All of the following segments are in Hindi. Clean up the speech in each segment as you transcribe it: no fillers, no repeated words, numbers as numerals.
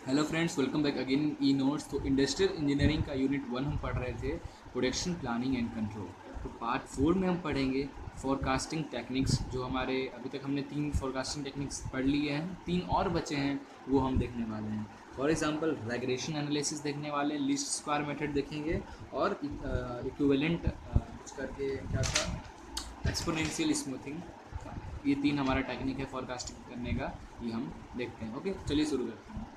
Hello friends, welcome back again E notes. तो इंडस्ट्रियल इंजीनियरिंग का यूनिट 1 हम पढ़ रहे थे, प्रोडक्शन प्लानिंग एंड कंट्रोल। तो पार्ट 4 में हम पढ़ेंगे फोरकास्टिंग टेक्निक्स। जो हमारे अभी तक हमने 3 फोरकास्टिंग टेक्निक्स पढ़ लिए हैं, 3 और बचे हैं, वो हम देखने वाले हैं। फॉर एग्जांपल रेग्रेशन एनालिसिस देखने वाले हैं, लीस्ट स्क्वायर मेथड देखेंगे और इक्विवेलेंट कुछ करके क्या था, एक्सपोनेंशियल स्मूथिंग। ये 3 हमारा टेक्निक है फोरकास्टिंग करने का, ये हम देखते हैं। ओके, चलिए शुरू करते हैं।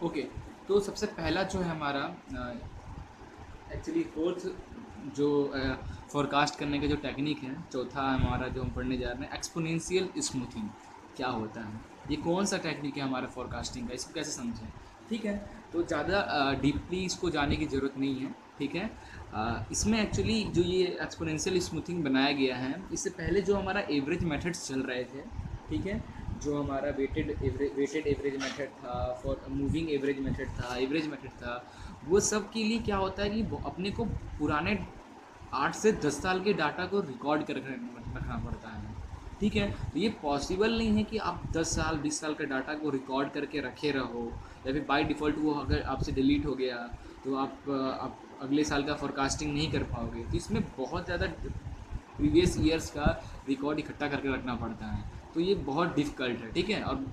ओके, तो सबसे पहला जो है हमारा एक्चुअली फोर्थ जो फोरकास्ट करने का जो टेक्निक है, चौथा हमारा जो हम पढ़ने जा रहे हैं, एक्सपोनेंशियल स्मूथिंग। क्या होता है, ये कौन सा टेक्निक है हमारा फोरकास्टिंग का, इसको कैसे समझें। ठीक है, तो ज़्यादा डीपली इसको जानने की ज़रूरत नहीं है। ठीक है, इसमें एक्चुअली जो ये एक्सपोनेंशियल स्मूथिंग बनाया गया है, इससे पहले जो हमारा एवरेज मेथड्स चल रहे थे, ठीक है, जो हमारा वेटेड एवरेज मेथड था, फॉर मूविंग एवरेज मेथड था, एवरेज मेथड था, वो सब के लिए क्या होता है कि अपने को पुराने 8 से 10 साल के डाटा को रिकॉर्ड कर रखना पड़ता है। ठीक है, तो ये पॉसिबल नहीं है कि आप 10 साल 20 साल के डाटा को रिकॉर्ड करके रखे रहो, या फिर बाय डिफ़ॉल्ट वो अगर आपसे डिलीट हो गया तो आप अगले साल का फोरकास्टिंग नहीं कर पाओगे। तो इसमें बहुत ज़्यादा प्रीवियस ईयर्स का रिकॉर्ड इकट्ठा करके रखना पड़ता है, तो ये बहुत डिफ़िकल्ट है। ठीक है, और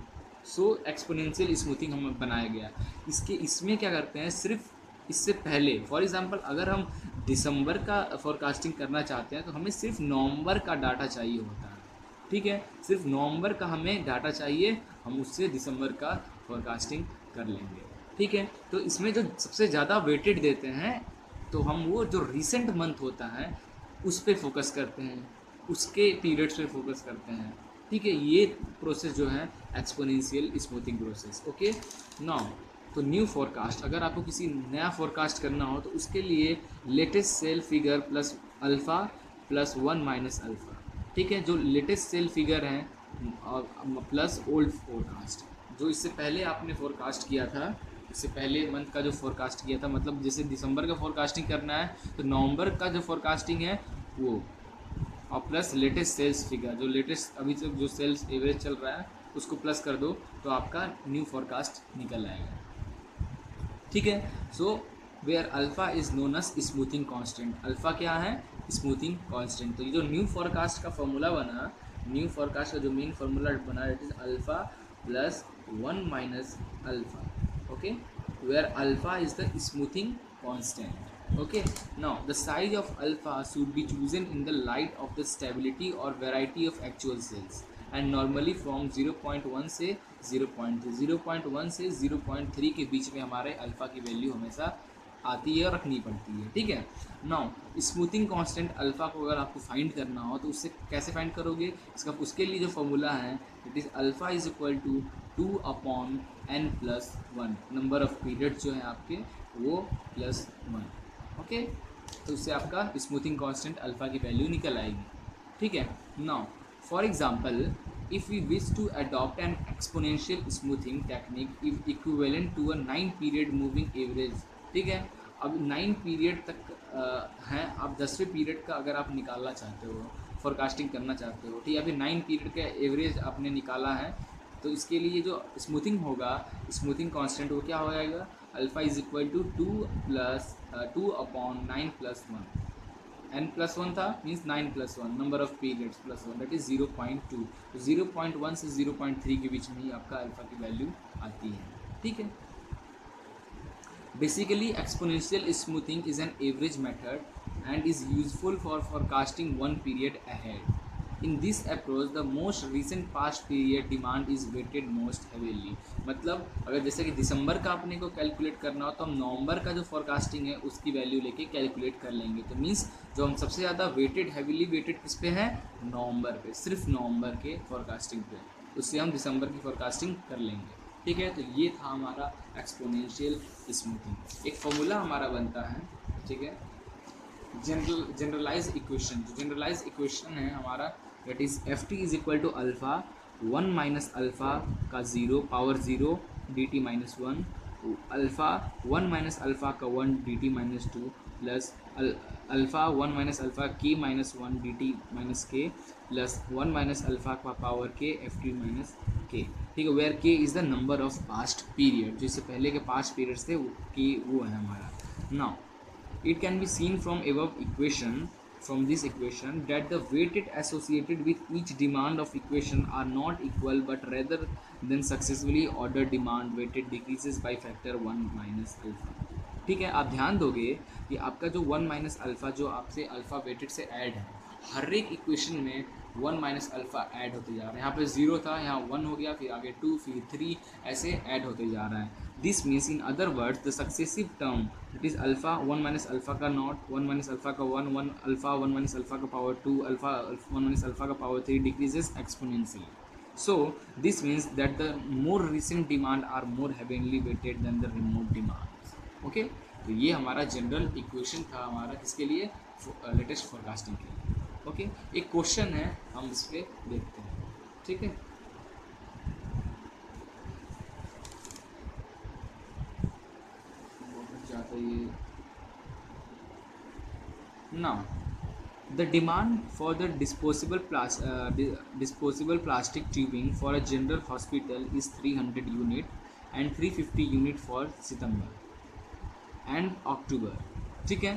सो एक्सपोनेंशियल स्मूथिंग हम बनाया गया। इसमें क्या करते हैं, सिर्फ इससे पहले फॉर एग्जांपल अगर हम दिसंबर का फोरकास्टिंग करना चाहते हैं तो हमें सिर्फ नवंबर का डाटा चाहिए होता है। ठीक है, सिर्फ नवंबर का हमें डाटा चाहिए, हम उससे दिसंबर का फोरकास्टिंग कर लेंगे। ठीक है, तो इसमें जो सबसे ज़्यादा वेटेड देते हैं, तो हम वो जो रीसेंट मंथ होता है उस पर फोकस करते हैं, उसके पीरियड्स पे फोकस करते हैं। ठीक है, ये प्रोसेस जो है exponential smoothing process. Okay, now तो न्यू फोरकास्ट, अगर आपको किसी नया फोरकास्ट करना हो तो उसके लिए latest sale figure plus alpha plus 1 minus alpha. ठीक है, जो लेटेस्ट सेल फिगर हैं और प्लस ओल्ड फोरकास्ट, जो इससे पहले आपने फोरकास्ट किया था, इससे पहले मंथ का जो फोरकास्ट किया था, मतलब जैसे दिसंबर का फोरकास्टिंग करना है तो नवंबर का जो फोरकास्टिंग है वो, और प्लस लेटेस्ट सेल्स फिगर, जो लेटेस्ट अभी तक जो सेल्स एवरेज चल रहा है उसको प्लस कर दो, तो आपका न्यू फोरकास्ट निकल आएगा। ठीक है, so where alpha is known as smoothing constant. Alpha क्या है, स्मूथिंग कांस्टेंट। तो ये जो न्यू फोरकास्ट का फॉर्मूला बना, न्यू फोरकास्ट का जो मेन फार्मूला बना, it is alpha plus 1 minus alpha. Okay, where alpha is the smoothing constant. Okay, now the size of alpha should be chosen in the light of the stability or variety of actual cells and normally from 0.1 से 0.3, 0.1 से 0.3 के बीच में हमारे अल्फ़ा की वैल्यू हमेशा आती है और रखनी पड़ती है। ठीक है, नाउ स्मूथिंग कांस्टेंट अल्फ़ा को अगर आपको फाइंड करना हो तो उससे कैसे फाइंड करोगे, इसका उसके लिए जो फॉर्मूला है, it is alpha is equal to 2 upon n plus 1, number of period जो है आपके वो प्लस 1। ओके, तो उससे आपका स्मूथिंग कांस्टेंट अल्फ़ा की वैल्यू निकल आएगी। ठीक है, now for example if we wish to adopt an exponential smoothing technique if equivalent to a 9 period moving average. ठीक है, अब 9 पीरियड तक हैं, आप 10वें पीरियड का अगर आप निकालना चाहते हो, फोरकास्टिंग करना चाहते हो, ठीक है, अभी 9 पीरियड का एवरेज आपने निकाला है, तो इसके लिए जो स्मूथिंग होगा, स्मूथिंग कांस्टेंट वो क्या हो जाएगा, alpha is equal to 2 upon 9 plus 1। n plus 1 था, means 9 plus 1, number of periods plus 1, that is 0.2। तो 0.1 से 0.3 के बीच में ही आपका अल्फ़ा की वैल्यू आती है। ठीक है, basically exponential smoothing is an average method and is useful for forecasting one period ahead. In this approach the most recent past period demand is weighted most heavily। मतलब अगर जैसे कि दिसंबर का अपने को कैलकुलेट करना हो तो हम नवंबर का जो फोरकास्टिंग है उसकी वैल्यू लेके कैलकुलेट कर लेंगे। तो मीन्स जो हम सबसे ज़्यादा वेटेड हैवीली वेटेड किस पे है, नवंबर पे, सिर्फ नवंबर के फोरकास्टिंग पे, उससे हम दिसंबर की फोरकास्टिंग कर लेंगे। ठीक है, तो ये था हमारा एक्सपोनेंशियल स्मूथिंग। एक फॉर्मूला हमारा बनता है, ठीक है, जनरलाइज इक्वेशन। जो जनरलाइज इक्वेशन है हमारा, that is F T is equal to alpha 1 minus alpha का 0 power 0 D T minus 1, alpha 1 minus alpha का 1 D T minus 2 plus alpha 1 minus alpha K minus 1 D T minus K plus 1 minus alpha का power K F T minus K, ठीक है, where K is the number of past period, जिससे पहले के पास्ट पीरियड्स थे कि वो है हमारा. Now it can be seen from this equation that the weighted associated with each demand of equation are not equal, but rather than successively ordered demand weighted decreases by factor 1 minus alpha. ठीक है, आप ध्यान दोगे कि आपका जो 1 माइनस अल्फ़ा जो आपसे अल्फ़ा वेटेड से ऐड है, हर एक इक्वेशन में 1 माइनस अल्फ़ा ऐड होते जा रहा है. यहाँ पे 0 था, यहाँ 1 हो गया, फिर आगे 2, फिर 3, ऐसे ऐड होते जा रहा है. This means in other words the successive term it is alpha 1 minus alpha का नॉट, 1 माइनस अल्फ़ा का 1, 1 अल्फ़ा 1 माइनस अल्फ़ा का पावर 2, अल्फ़ा 1 माइनस अल्फ़ा का power 3 decreases exponentially. So this means that the more recent demand are more heavily weighted than the remote demands. Okay, तो ये हमारा जनरल इक्वेशन था हमारा किसके लिए, लेटेस्ट फोरकास्टिंग के लिए. ओके, एक क्वेश्चन है, हम इस पर देखते हैं. ठीक है, बहुत ज़्यादा ये. Now the demand for the disposable plastic tubing for a general hospital is 300 unit and 350 unit for September and October. ठीक है,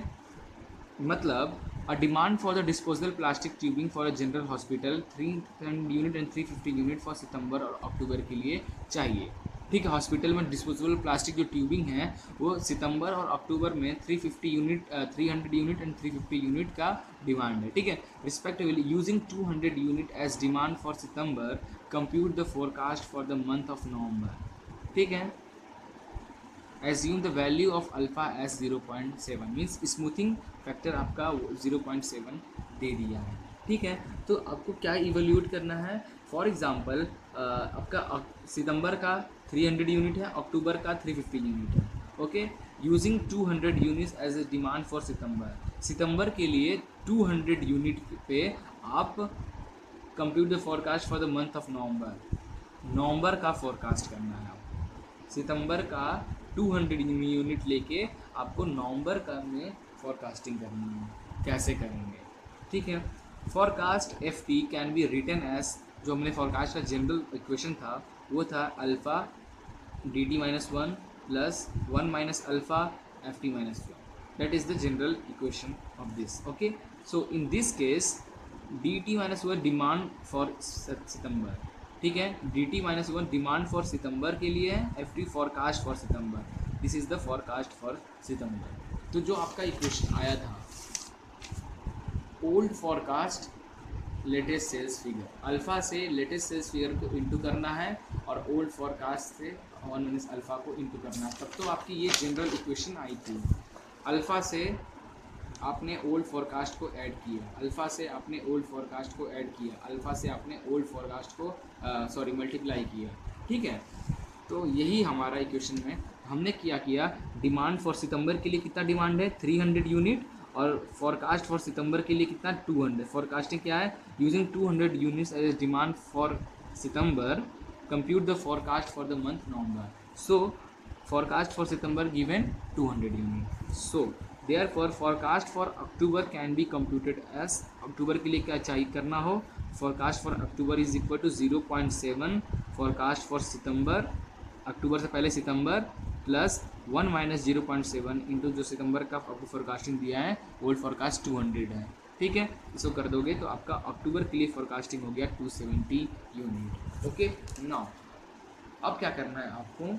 मतलब a demand for the disposable plastic tubing for a general hospital 300 unit and 350 unit for September और October के लिए चाहिए. ठीक है, हॉस्पिटल में डिस्पोजेबल प्लास्टिक जो ट्यूबिंग है वो सितंबर और अक्टूबर में 300 यूनिट एंड 350 यूनिट का डिमांड है. ठीक है, respectively using 200 unit as demand for September, compute the forecast for the month of November. ठीक है, assume the value of alpha as 0.7 means smoothing factor आपका 0.7 दे दिया है. ठीक है, तो आपको क्या इवैल्यूएट करना है. फॉर एग्जांपल आपका सितंबर का 300 यूनिट है, अक्टूबर का 350 यूनिट है. Okay, using 200 units as a demand for September के लिए 200 यूनिट पे आप compute the forecast for the month of November का फोरकास्ट करना है. आपको सितंबर का 200 यूनिट लेके आपको नवंबर का में फोरकास्टिंग करनी है. कैसे करेंगे, ठीक है. Forecast F T can be written as, जो हमने फोरकास्ट का जनरल इक्वेशन था वो था alpha D T minus 1 plus 1 minus alpha F T minus 1. That is the general equation of this. Okay, so in this case D T minus 1 demand for September. ठीक है, D T minus 1 demand for September के लिए है, F T forecast for September. This is the forecast for September. तो जो आपका इक्वेशन आया था old forecast latest sales figure, alpha से लेटेस्ट सेल्स फिगर को इंटू करना है और ओल्ड फोरकास्ट से 1 माइनस अल्फ़ा को इंटू करना है. तब तो आपकी ये जनरल इक्वेशन आई थी. अल्फ़ा से आपने ओल्ड फोरकास्ट को ऐड किया, अल्फ़ा से आपने ओल्ड फोरकास्ट को ऐड किया, अल्फ़ा से आपने ओल्ड फोरकास्ट को मल्टीप्लाई किया. ठीक है, तो यही हमारा इक्वेशन में हमने किया डिमांड फॉर सितंबर के लिए कितना डिमांड है 300 यूनिट और फोरकास्ट फॉर सितंबर के लिए कितना 200. फोरकास्टिंग क्या है, using 200 units as demand for September, compute the forecast for the month November. So forecast for September given 200 unit. So therefore forecast for October can be computed as, अक्टूबर के लिए क्या चाहिए करना हो, forecast for October is equal to 0.7 forecast for September, अक्टूबर से पहले सितंबर, प्लस 1 माइनस 0.7 इंटू जो सितंबर का आपको फोरकास्टिंग दिया है ओल्ड फोरकास्ट 200 है. ठीक है, इसको कर दोगे तो आपका अक्टूबर के लिए फोरकास्टिंग हो गया 270 यूनिट. ओके, नाउ अब क्या करना है आपको,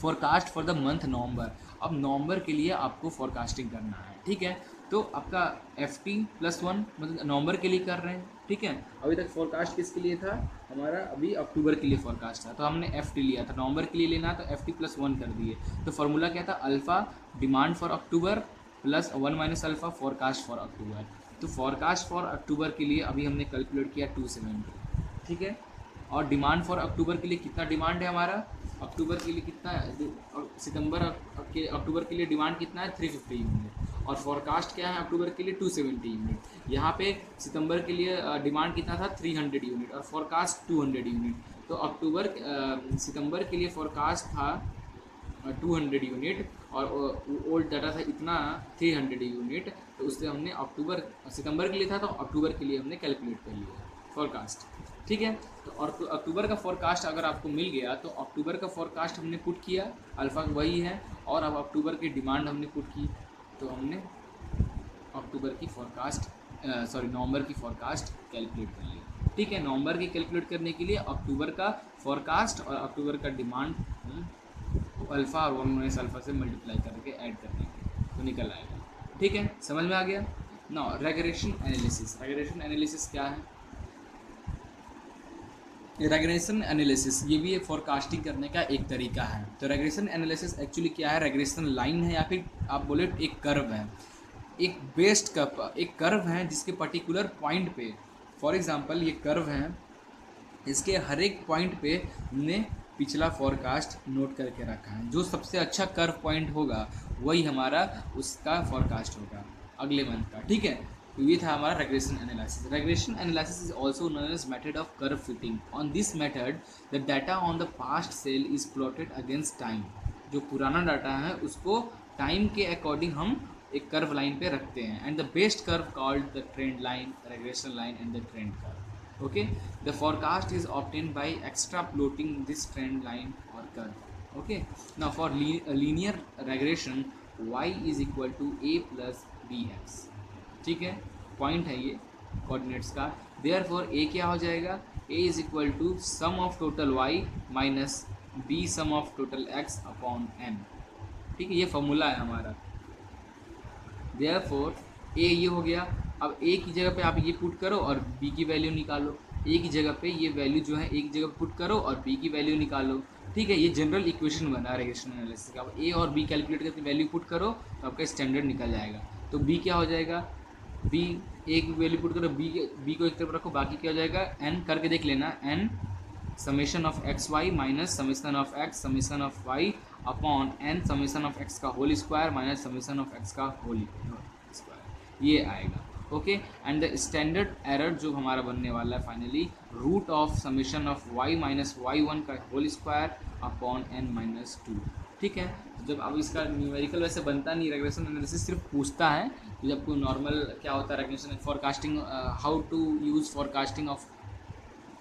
फोरकास्ट फॉर द मंथ नवंबर. अब नवंबर के लिए आपको फोरकास्टिंग करना है. ठीक है, तो आपका एफ टी प्लस 1 मतलब नवंबर के लिए कर रहे हैं. ठीक है, अभी तक फोरकास्ट किसके लिए था हमारा, अभी अक्टूबर के लिए फोरकास्ट था, तो हमने एफ टी लिया था. नवंबर के लिए लेना तो एफ टी प्लस 1 कर दिए. तो फार्मूला क्या था, alpha demand for October plus 1 minus alpha forecast for अक्टूबर. तो फोरकास्ट फॉर अक्टूबर के लिए अभी हमने कैलकुलेट किया 270. ठीक है, और डिमांड फॉर अक्टूबर के लिए कितना डिमांड है हमारा, अक्टूबर के लिए कितना, सितंबर के अक्टूबर के लिए डिमांड कितना है 350 यूनिट और फोरकास्ट क्या है अक्टूबर के लिए 270 यूनिट. यहाँ पे सितंबर के लिए डिमांड कितना था 300 यूनिट और फोरकास्ट 200 यूनिट. तो अक्टूबर सितंबर के लिए फोरकास्ट था 200 यूनिट और ओल्ड डाटा था इतना 300 यूनिट. तो उससे हमने सितंबर के लिए था तो अक्टूबर के लिए हमने कैलकुलेट कर लिया फोरकास्ट. ठीक है। तो और तो अक्टूबर का फोरकास्ट अगर आपको मिल गया तो अक्टूबर का फोरकास्ट हमने पुट किया, अल्फ़ा वही है, और अब अक्टूबर की डिमांड हमने पुट की, तो हमने अक्टूबर की फोरकास्ट नवंबर की फोरकास्ट कैलकुलेट कर ली। ठीक है, नवंबर की कैलकुलेट करने के लिए अक्टूबर का फोरकास्ट और अक्टूबर का डिमांड अल्फ़ा और 1 अल्फ़ा से मल्टीप्लाई करके ऐड कर देंगे तो निकल आएगा। ठीक है, समझ में आ गया ना। रेग्रेशन एनालिसिस, रेग्रेशन एनालिसिस क्या है? रेग्रेशन एनालिसिस ये भी एक फोरकास्टिंग करने का एक तरीका है। तो रेग्रेशन एनालिसिस एक्चुअली क्या है? रेग्रेशन लाइन है या फिर आप बोले एक कर्व है, एक बेस्ड कर्व, एक कर्व है जिसके पर्टिकुलर पॉइंट पे, फॉर एग्जांपल ये कर्व है, इसके हर एक पॉइंट पे हमने पिछला फोरकास्ट नोट करके रखा है। जो सबसे अच्छा कर्व पॉइंट होगा वही हमारा उसका फोरकास्ट होगा अगले मंथ का। ठीक है, तो ये था हमारा regression analysis. Regression analysis is also known as method of curve fitting. On this method the data on the past sale is plotted against time. जो पुराना डाटा है उसको टाइम के अकॉर्डिंग हम एक कर्व लाइन पे रखते हैं। And the best curve called the trend line, regression line and the trend curve. Okay, the forecast is obtained by extrapolating this trend line or curve. Okay, now for linear regression y is equal to a plus bx। ठीक है, पॉइंट है ये कोऑर्डिनेट्स का। देयरफॉर a क्या हो जाएगा? a is equal to sum of total y minus b sum of total x upon n। ठीक है, ये फॉर्मूला है हमारा। देयरफॉर a ये हो गया। अब a की जगह पे आप ये पुट करो और b की वैल्यू निकालो। a की जगह पे ये वैल्यू जो है a की जगह पुट करो और b की वैल्यू निकालो। ठीक है, ये जनरल इक्वेशन बना रेग्रेशन एनालिसिस का। अब a और b कैलकुलेट करके वैल्यू पुट करो तो आपका स्टैंडर्ड निकल जाएगा। तो b क्या हो जाएगा? b a की वैल्यू पुट करो, b को एक तरफ रखो, बाकी क्या हो जाएगा? n करके देख लेना, n summation of x y minus summation of x summation of y upon n summation of x का whole square minus summation of x का होल स्क्वायर, ये आएगा। Okay, and the standard error जो हमारा बनने वाला है finally root of summation of y minus y1 का whole square upon n minus 2। ठीक है, जब अब इसका न्यूमेरिकल वैसे बनता नहीं, रेग्रेशन एनालिसिस सिर्फ पूछता है। तो जब कोई नॉर्मल क्या होता है regression forecasting, how to use forecasting of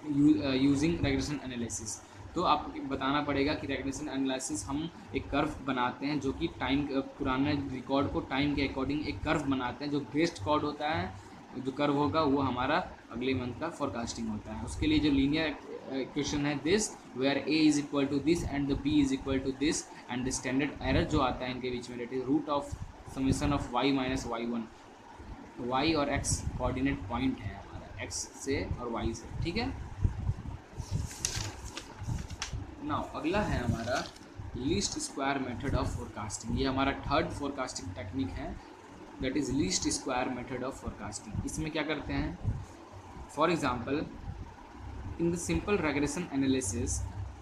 using regression analysis, तो आपको बताना पड़ेगा कि रेग्रेशन एनालिसिस हम एक कर्व बनाते हैं जो कि टाइम पुराने रिकॉर्ड को टाइम के अकॉर्डिंग एक कर्व बनाते हैं। जो बेस्ट कॉर्ड होता है, जो कर्व होगा वो हमारा अगले मंथ का फोरकास्टिंग होता है। उसके लिए जो लीनियर इक्वेशन है this where a is equal to this and the b is equal to this and the standard error जो आता है इनके बीच में that is root of summation of y minus y1। y और x कोऑर्डिनेट पॉइंट है हमारा, x से और y से। ठीक है, नाउ अगला है हमारा least square method of forecasting. ये हमारा थर्ड फोरकास्टिंग टेक्निक है, that is least square method of forecasting. इसमें क्या करते हैं? For example in the simple regression analysis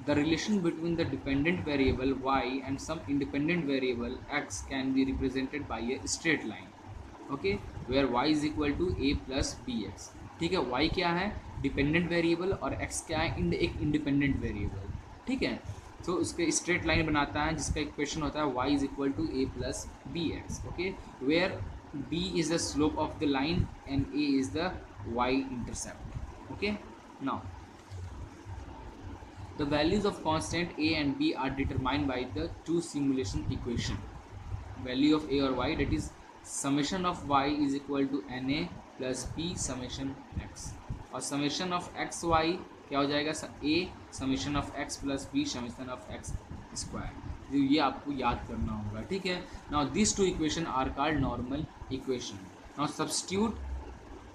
the relation between the dependent variable y and some independent variable x can be represented by a straight line. Okay, where y is equal to a plus bx। ठीक है, y क्या है? डिपेंडेंट वेरिएबल, और x क्या है? एक इंडिपेंडेंट वेरिएबल। ठीक है, तो उसके स्ट्रेट लाइन बनाता है जिसका इक्वेशन होता है y is equal to a plus B X. Okay, where b is the slope of the line and a is the y intercept. Okay, now the values of constant a and b are determined by the two simulation equation. Value of a और y that is summation of y is equal to na plus b summation x, और समेशन ऑफ एक्स वाई क्या हो जाएगा? a summation of x plus b summation of x square. ये आपको याद करना होगा। ठीक है, now this two equation are called normal equation. Now substitute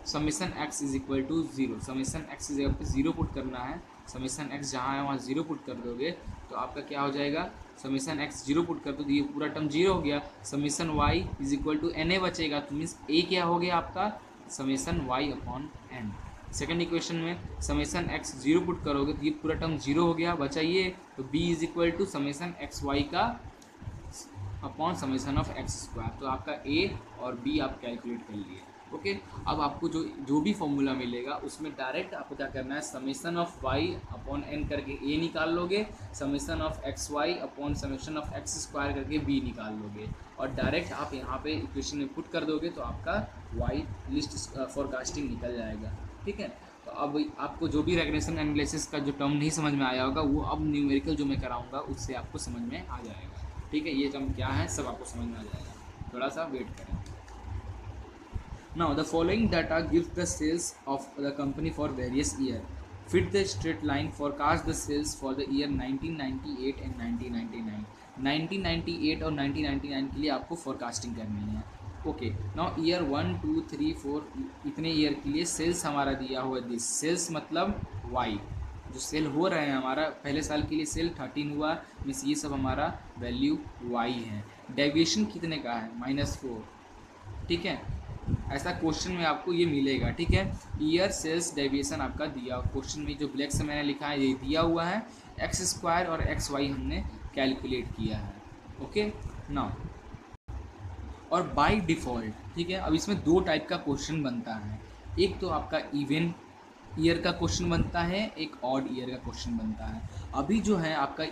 summation x is equal to 0। Summation x is equal to 0 put करना है। समेशन x जहाँ है वहाँ 0 पुट कर दोगे तो आपका क्या हो जाएगा? समेशन x 0 पुट कर दो तो ये पूरा टर्म 0 हो गया। Summation y is equal to na बचेगा, तो मीन्स a क्या हो गया आपका? Summation y upon n। Second equation में समेशन x 0 पुट करोगे तो ये पूरा टर्म 0 हो गया, बचा ये, तो b is equal to summation x y का upon summation of x square. तो आपका a और b आप कैलकुलेट कर लिए। ओके, अब आपको जो भी फॉर्मूला मिलेगा उसमें डायरेक्ट आपको क्या करना है? Summation of y upon n करके a निकाल लोगे, summation of x y upon summation of x square करके b निकाल लोगे, और डायरेक्ट आप यहाँ पे इक्वेशन में पुट कर दोगे तो आपका y लिस्ट फोरकास्टिंग निकल जाएगा। ठीक है, तो अब आपको जो भी रेग्रेशन एनालिसिस का जो टर्म नहीं समझ में आया होगा वो अब न्यूमेरिकल जो मैं कराऊंगा उससे आपको समझ में आ जाएगा। ठीक है, ये टर्म क्या है सब आपको समझ में आ जाएगा, थोड़ा सा वेट करें। Now the following data gives the sales of the company for various year. Fit the straight line, forecast the sales for the year 1998 and 1999. 1998 और 1999 के लिए आपको फोरकास्टिंग करनी है। ओके, नाउ ईयर 1 2 3 4 इतने ईयर के लिए सेल्स हमारा दिया हुआ है। दिस सेल्स मतलब वाई, जो सेल हो रहे हैं हमारा पहले साल के लिए सेल 13 हुआ, मीन्स ये सब हमारा वैल्यू वाई है। डेविएशन कितने का है -4। ठीक है, ऐसा क्वेश्चन में आपको ये मिलेगा। ठीक है, ईयर सेल्स डेविएशन आपका दिया क्वेश्चन में जो ब्लैक से मैंने लिखा है ये दिया हुआ है, एक्स स्क्वायर और एक्स वाई हमने कैलकुलेट किया है। ओके नाउ, और बाय डिफ़ॉल्ट, ठीक है, अब इसमें दो टाइप का क्वेश्चन बनता है। एक तो आपका इवन ईयर का क्वेश्चन बनता है, एक ऑड ईयर का क्वेश्चन बनता है। अभी जो है आपका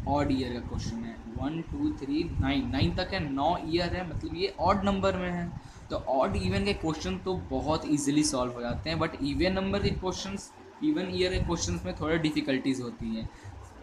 ऑड ईयर का क्वेश्चन है, 1 2 3 9 तक है, 9 ईयर है, मतलब ये ऑड नंबर में है। तो ऑड इवन के क्वेश्चन तो बहुत इजीली सॉल्व हो जाते हैं, बट इवन नंबर के क्वेश्चंस, इवन ईयर के क्वेश्चंस में थोड़े डिफ़िकल्टीज होती हैं।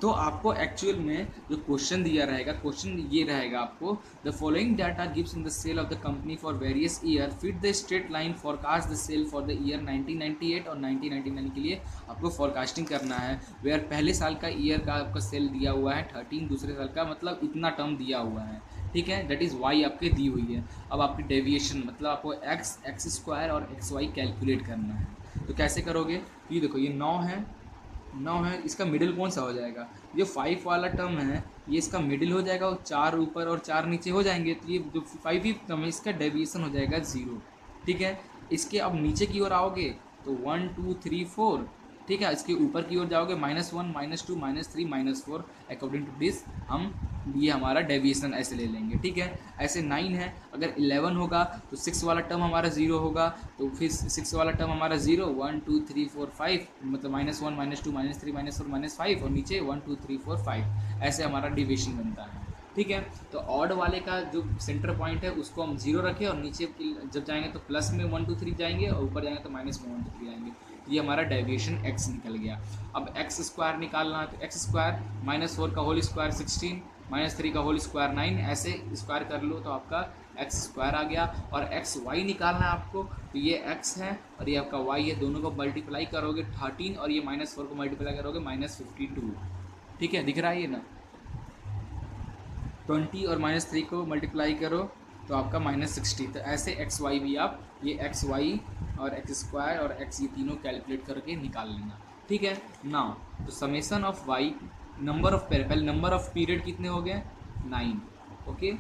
तो आपको एक्चुअल में जो क्वेश्चन दिया रहेगा, क्वेश्चन ये रहेगा आपको, the following data gives in the sale of the company for various year, fit the straight line, forecast the sale for the year 1998 और 1999 के लिए आपको फॉरकास्टिंग करना है। वेयर पहले साल का ईयर का आपका सेल दिया हुआ है 13, दूसरे साल का मतलब इतना टर्म दिया हुआ है। ठीक है, दैट इज़ वाई आपके दी हुई है। अब आपकी डेविएशन मतलब आपको एक्स, एक्स स्क्वायर और एक्स वाई कैलकुलेट करना है। तो कैसे करोगे, तो ये देखो ये 9 है, इसका मिडिल कौन सा हो जाएगा, जो 5 वाला टर्म है ये इसका मिडिल हो जाएगा, और 4 ऊपर और 4 नीचे हो जाएंगे, तो ये जो 5 टर्म है इसका डेविएशन हो जाएगा 0। ठीक है, इसके अब नीचे की ओर आओगे तो 1 2 3 4, ठीक है, इसके ऊपर की ओर जाओगे -1 -2 -3 -4, अकॉर्डिंग टू दिस हम ये हमारा डेविएशन ऐसे ले लेंगे। ठीक है, ऐसे 9 है, अगर 11 होगा तो 6 वाला टर्म हमारा 0 होगा, तो फिर 6 वाला टर्म हमारा 0 1 2 3 4 5, मतलब -1 -2 -3 -4 -5, और नीचे 1 2 3 4 5, ऐसे हमारा डिविएशन बनता है। ठीक है, तो ऑड वाले का जो सेंटर पॉइंट है उसको हम 0 रखें, और नीचे जब जाएंगे तो प्लस में 1 2 3 जाएंगे, और ऊपर जाएंगे तो माइनस में 1 2 3 जाएंगे। ये हमारा डेविएशन x निकल गया। अब एक्स स्क्वायर निकालना है, तो एक्स स्क्वायर -4 का होल स्क्वायर 16, -3 का होल स्क्वायर 9, ऐसे स्क्वायर कर लो तो आपका एक्स स्क्वायर आ गया। और एक्स वाई निकालना है आपको, तो ये x है और ये आपका y है, दोनों को मल्टीप्लाई करोगे 13, और ये -4 को मल्टीप्लाई करोगे -52। ठीक है, दिख रहा है ये ना, 20 और -3 को मल्टीप्लाई करो तो आपका -60। तो ऐसे एक्स वाई भी आप ये एक्स वाई और एक्स स्क्वायर और एक्स ये तीनों कैलकुलेट करके निकाल लेना। ठीक है ना, तो summation of y, number of पहले नंबर ऑफ पीरियड कितने हो गए 9। Okay,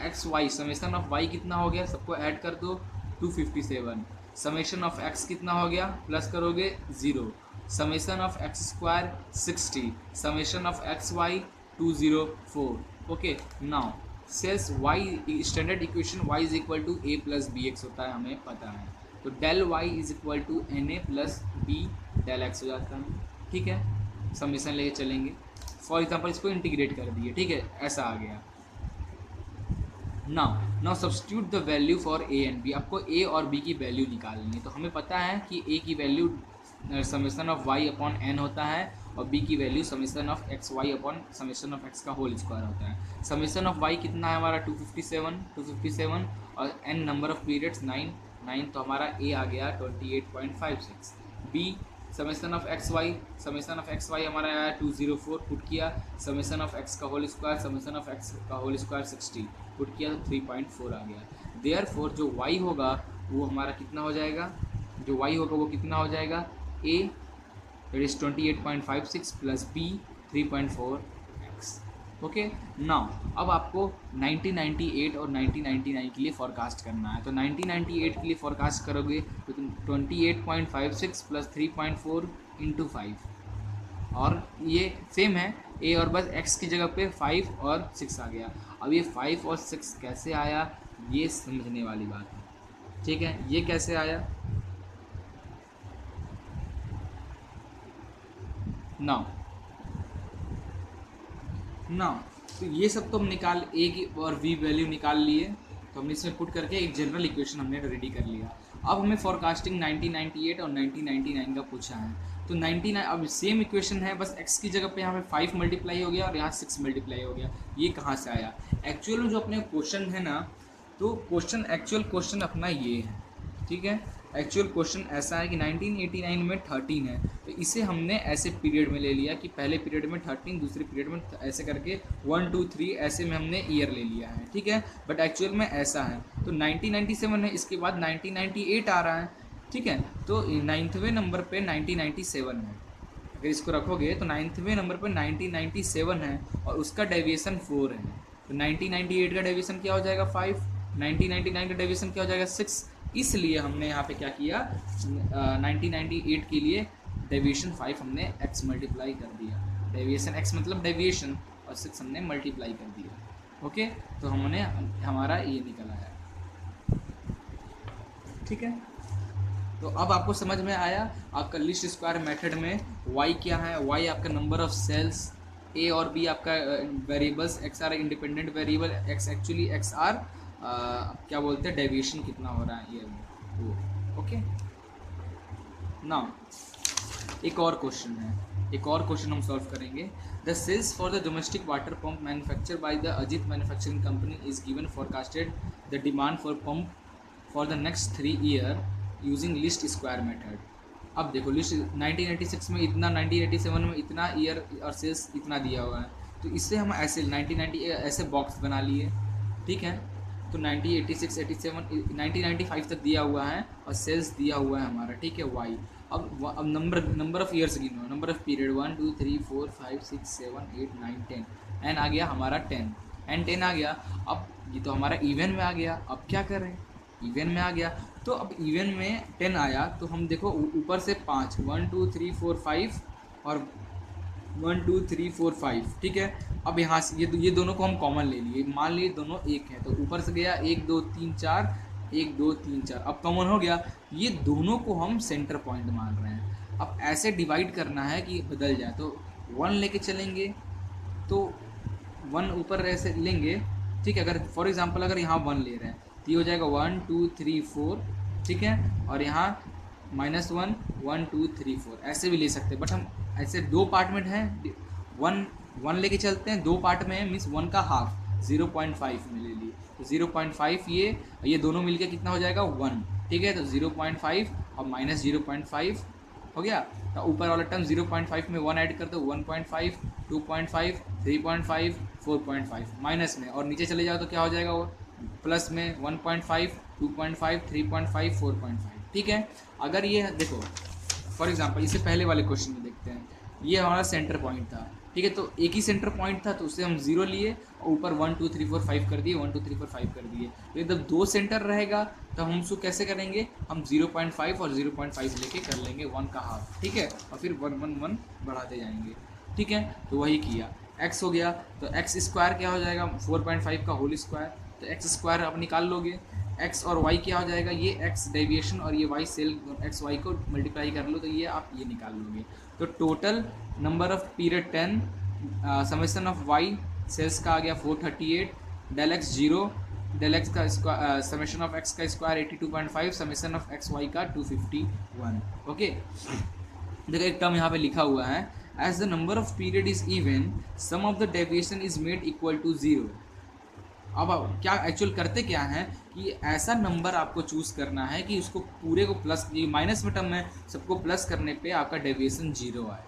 x y summation of y कितना हो गया, सबको ऐड कर दो 257। समेशन ऑफ एक्स कितना हो गया, प्लस करोगे 0। Summation of x square 60, summation of x y 204। Okay now sales y, standard equation y is equal to a plus B x होता है, हमें पता है, तो del y is equal to n a plus b del x हो जाता है। ठीक है, समीशन लेके चलेंगे, फॉर एग्जांपल इसको इंटीग्रेट कर दिए। ठीक है, ऐसा आ गया। Now substitute the value for a and b, आपको ए और बी की वैल्यू निकालनी है। तो हमें पता है कि ए की value summation of y upon n होता है, और बी की value summation of x y upon summation of x का होल स्क्वायर होता है। समेशन ऑफ वाई कितना है हमारा 257, और एन नंबर ऑफ पीरियड्स 9, तो हमारा ए आ गया 28.56। B summation of x y हमारा आया 204, पुट किया, समेशन ऑफ एक्स का whole square, summation of x का होल स्क्वायर 60, पुट किया तो 3.4 आ गया। देयरफॉर जो वाई होगा वो हमारा कितना हो जाएगा, जो वाई होगा वो कितना हो जाएगा, A that is 28.56 plus B 3.4x। Okay now अब आपको 1998 और 1999 के लिए फॉरकास्ट करना है। तो 1998 के लिए फॉरकास्ट करोगे तो 28.56 प्लस 3.4 इंटू 5, और ये सेम है ए, और बस x की जगह पे 5 और 6 आ गया। अब ये 5 और 6 कैसे आया ये समझने वाली बात है। ठीक है, ये कैसे आया, ना तो ये सब तो हम निकाल ए की और वी वैल्यू निकाल लिए, तो हमने इसमें पुट करके एक जनरल इक्वेशन हमने रेडी कर लिया। अब हमें फोरकास्टिंग 1998 और 1999 का पूछा है, तो 99 अब सेम इक्वेशन है, बस x की जगह पे यहाँ पे 5 मल्टीप्लाई हो गया और यहाँ 6 मल्टीप्लाई हो गया। ये कहाँ से आया? एक्चुअल में जो अपने क्वेश्चन है ना, तो एक्चुअल क्वेश्चन अपना ये है, ठीक है। एक्चुअल क्वेश्चन ऐसा है कि 1989 में 13 है, तो इसे हमने ऐसे पीरियड में ले लिया कि पहले पीरियड में 13, दूसरे पीरियड में ऐसे करके 1 2 3 ऐसे में हमने ईयर ले लिया है, ठीक है। बट एक्चुअल में ऐसा है, तो 1997 है, इसके बाद 1998 आ रहा है, ठीक है। तो 9वें नंबर पे 1997 है, अगर इसको रखोगे तो 9वें नंबर पर 1997 है और उसका डेविएशन 4 है। तो 1998 का डेविएशन क्या हो जाएगा? 5। 1999 का डेविएशन क्या हो जाएगा? 6। इसलिए हमने यहाँ पे क्या किया, 1998 के लिए डेविएशन 5 हमने x मल्टीप्लाई कर दिया। डेविएशन x मतलब डेविएशन, और 6 हमने मल्टीप्लाई कर दिया। ओके, तो हमने हमारा ये निकला है, ठीक है। तो अब आपको समझ में आया आपका लीस्ट स्क्वायर मेथड में y क्या है। y आपका नंबर ऑफ सेल्स, a और b आपका variables, x are independent variable, x actually x are क्या बोलते हैं डेविएशन कितना हो रहा है ये वो। ओके, नाउ एक और क्वेश्चन है, एक और क्वेश्चन हम सॉल्व करेंगे। The sales for the domestic water pump manufacture by the Ajit manufacturing company is given forecasted the demand for pump for the next 3 year using least square method. अब देखो लिस्ट 1986 में इतना, 1987 में इतना ईयर और सेल्स इतना दिया हुआ है, तो इससे हम ऐसे 1990 ऐसे बॉक्स बना लिए, ठीक है। तो 1986, 87, 1995 तक दिया हुआ है और सेल्स दिया हुआ है हमारा, ठीक है, वाई। अब नंबर ऑफ ईयर्स गिनो, नंबर ऑफ पीरियड 1 2 3 4 5 6 7 8 9 10, एन आ गया हमारा 10, एन 10 आ गया। अब ये तो हमारा इवन में आ गया, अब क्या करें, इवन में आ गया, तो अब इवन में 10 आया, तो हम देखो ऊपर से 5, 1 2 3 4 5 और 1 2 3 4 5, ठीक है। अब यहाँ से ये दोनों को हम कॉमन ले लिए, मान लिए दोनों एक है, तो ऊपर से गया 1 2 3 4, 1 2 3 4, अब कॉमन हो गया। ये दोनों को हम सेंटर पॉइंट मान रहे हैं। अब ऐसे डिवाइड करना है कि बदल जाए, तो 1 लेके चलेंगे, तो 1 ऊपर ऐसे लेंगे, ठीक है। अगर फॉर एग्जांपल अगर यहाँ 1 ले रहे हैं तो ये हो जाएगा 1 2 3 4, ठीक है, और यहाँ -1 1 2 3 4 ऐसे भी ले सकते हैं, बट हम ऐसे दो पार्ट में हैं, 1 लेके चलते हैं, दो पार्ट में है, मीन्स 1 का हाफ 0.5 में ले लिए, तो 0.5 ये दोनों मिलके कितना हो जाएगा 1, ठीक है। तो 0.5 और -0.5 हो गया, तो ऊपर वाला टर्म 0.5 में 1 ऐड कर दो, 1.5 2.5 3.5 4.5 माइनस में, और नीचे चले जाओ तो क्या हो जाएगा वो प्लस में 1.5 2.5 3.5 4.5, ठीक है। अगर ये देखो फॉर एग्जांपल इसे पहले वाले क्वेश्चन में देखते हैं, ये हमारा सेंटर पॉइंट था, ठीक है, तो एक ही सेंटर पॉइंट था, तो उससे हम 0 लिए और ऊपर 1 2 3 4 5 कर दिए, 1 2 3 4 5 कर दिए। तो जब 2 सेंटर रहेगा तो हम उसको कैसे करेंगे, हम 0.5 और 0.5 लेके कर लेंगे 1 का हाफ, ठीक है, और फिर 1 1 1 बढ़ाते जाएंगे, ठीक है। तो वही किया, x हो गया, तो x स्क्वायर क्या हो जाएगा 4.5 का होल स्क्वायर, तो x स्क्वायर आप निकाल लोगे, x और y क्या हो जाएगा, ये x डेविएशन और ये y सेल x y को मल्टीप्लाई कर लो, तो ये आप ये निकाल लोगे। तो total number of period 10, summation of y sales का आ गया 438, डेल x 0, डेल x का समेशन ऑफ x का square 82.5, summation of x y का 251। ओके, देखो एक टर्म यहाँ पे लिखा हुआ है, as the number of period is even sum of the deviation is made equal to 0। अब क्या एक्चुअल करते क्या है कि ऐसा नंबर आपको चूज़ करना है कि उसको पूरे को प्लस, ये माइनस में टर्म है, सबको प्लस करने पे आपका डेविएशन 0 आए,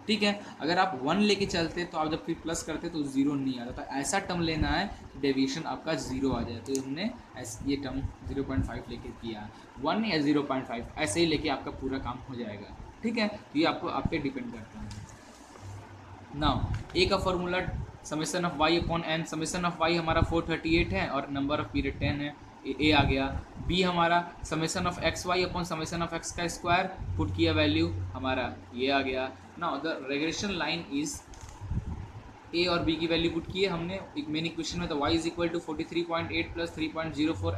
ठीक है। अगर आप 1 लेके चलते तो आप जब फिर प्लस करते तो 0 नहीं आता, तो ऐसा टर्म लेना है कि डेविएशन आपका 0 आ जाए, तो हमने ये टर्म 0.5 लेके किया, 1 या 0.5 ऐसे ही लेके आपका पूरा काम हो जाएगा, ठीक है। तो ये आपको आप पे डिपेंड करता है। नाउ ए का formula summation of y upon n, summation of y हमारा 438 है और नंबर ऑफ पीरियड 10 है, ए आ गया। बी हमारा summation of x y upon summation of x का स्क्वायर, पुट किया वैल्यू हमारा ये आ गया। Now the regression line is, A और बी की वैल्यू पुट की है हमने एक मेन इक्वेशन में, तो y is equal to 43.8 plus 3.04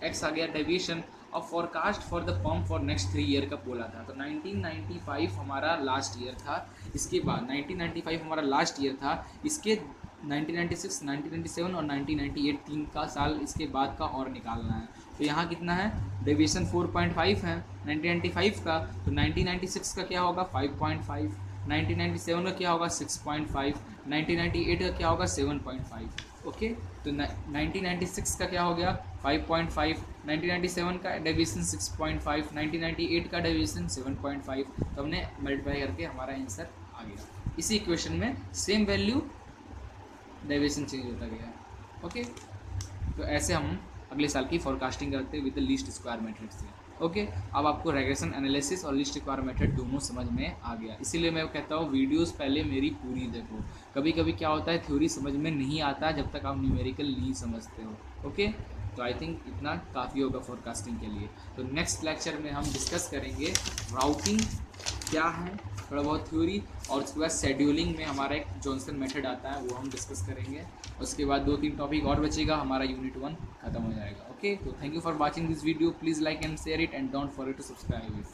x आ गया डेविएशन। और forecast for the pump for next 3 year का बोला था, तो 1995 हमारा लास्ट ईयर था, इसके बाद 1995 हमारा लास्ट ईयर था, इसके 1996, 1997 और 1998 तीन का साल इसके बाद का और निकालना है। तो यहाँ कितना है, डेविएशन 4.5 है 1995 का, तो 1996 का क्या होगा 5.5, 1997 का क्या होगा 6.5, 1998 का क्या होगा 7.5। ओके, तो 1996 का क्या हो गया 5.5, 1997 का डेविएशन 6.5, 1998 का डेविएशन 7.5। तो हमने मल्टीप्लाई करके हमारा आंसर आ गया। इसी इक्वेशन में सेम वैल्यू डेविएशन चेंज होता गया। ओके, तो ऐसे हम अगले साल की फोरकास्टिंग करते हैं with the least square method से। ओके, अब आपको रेग्रेशन एनालिसिस और लीस्ट स्क्वायर मेथड दोनों समझ में आ गया। इसीलिए मैं कहता हूँ वीडियोस पहले मेरी पूरी देखो। कभी कभी क्या होता है थ्योरी समझ में नहीं आता जब तक आप न्यूमेरिकल नहीं समझते हो। ओके, तो आई थिंक इतना काफ़ी होगा फोरकास्टिंग के लिए। तो नेक्स्ट लेक्चर में हम डिस्कस करेंगे राउटिंग क्या है, थोड़ा बहुत थ्योरी, और उसके बाद शेड्यूलिंग में हमारा एक जॉनसन मेथड आता है वो हम डिस्कस करेंगे। उसके बाद 2-3 टॉपिक और बचेगा, हमारा यूनिट 1 खत्म हो जाएगा। ओके, तो thank you for watching this video, please like and share it and don't forget to subscribe it.